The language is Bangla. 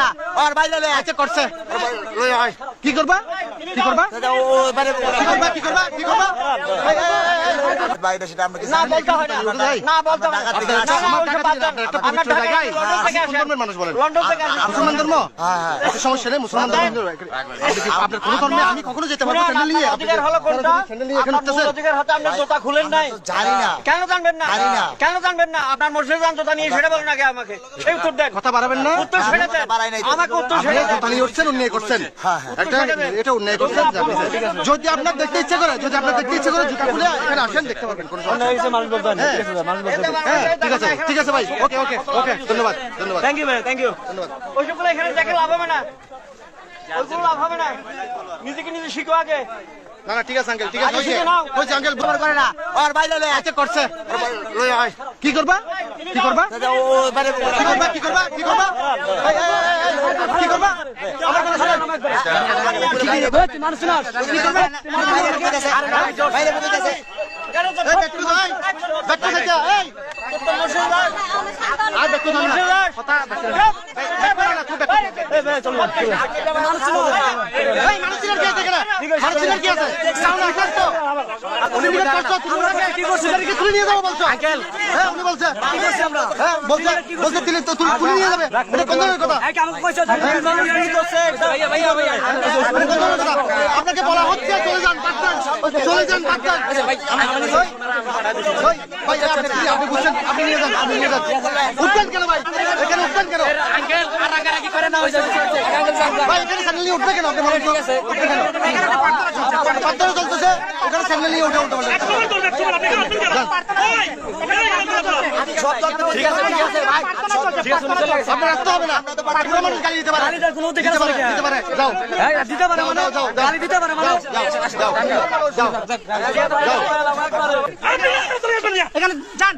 না আর বাইরে লয়ে আচ্ছা করছে কি করবা কি করবা কি করবা কি করবা বাইরে সেটা আমরা না বলতে হয় না না বলতে হয় না আমরা ঢাকায় ধর্মের মানুষ বলেন লন্ডন থেকে মুসলমান ধর্ম হ্যাঁ একটা সমস্যা নেই মুসলমান ধর্ম আপনার কোন ধর্মে আমি কখনো যেতে পারবো স্যান্ডেল নিয়ে অধিকার হলো কোনটা আপনার অধিকার হতে আপনি জুতা খুলেন নাই জানি না কেন জানবেন না জানি না। কেন জানবেন না আপনার মসজিদে যান জুতা নিয়ে সেটা বলেন আগে আমাকে এই উত্তর দেন কথা বাড়াবেন না উত্তর সেটা দেন বাড়াই নাই তো। আমাকে উত্তর আপনি সেটা দেন জুতা নিয়ে উঠছেন অন্যায় করছেন হ্যাঁ, হ্যাঁ। একটা এটা অন্যায় করছেন যদি আপনার দেখতে ইচ্ছে করে জুতা খুলে এখানে আসেন দেখতে পারবেন কোনো সমস্যা নেই। হ্যাঁ ঠিক আছে ভাই ওকে ওকে ওকে ধন্যবাদ ধন্যবাদ থ্যাংক ইউ ভাই থ্যাংক ইউ ওইসবগুলো এখানে দেখে লাভ হবে না ওইগুলো লাভ হবে না নিজেকে নিজে শিখো আগে না না ঠিক আছে আঙ্কেল ঠিক আছে আগে শিখে নাও। হয়েছে আঙ্কেল ব্যবহার করে না আর বাইরে লয়ে আচ্ছা করছে কি করবা কি করবা কি করবা কি করবা কি করবা কি করবা আমার কথা শুনেন মানুষ না কি করবা বাইরে বেরোতেছে কেন এই ব্যক্তি ভাই ব্যক্তি থেকে এই আর ব্যক্তি না কথা এই মানুষের কি আছে এখানে মানুষের কি আছে সামনে আসার তো উনি বলে করছো কি করছো কি তুলে নিয়ে যাবো বলছো আঙ্কেল হ্যাঁ উনি বলছে কি করছি আমরা হ্যাঁ বলছে বলছে তুলে তো তুলে নিয়ে যাবে এটা কোন ধরনের কথা আমাকে কইছো কি করছে ভাইয়া আপনাকে বলা হচ্ছে চলে যান পাঁচটান ভাই আপনি বুঝছেন আপনি নিয়ে যান উঠবেন কেন ভাই এখানে উঠবেন কেন আঙ্কেল আর রাগারাগি করে না ভাই এখানে স্যান্ডেল নিয়ে উঠবে কেন আপনি বলেন পাত্র চলতেছে ওখানে স্যান্ডেল নিয়ে উঠে উঠতে বলেন আপনার আসতে হবে না পুরো মানুষ গাড়ি দিতে পারে দিতে পারে যাও দিতে পারে মানে গালি দিতে পারে মানে যাও এখানে যান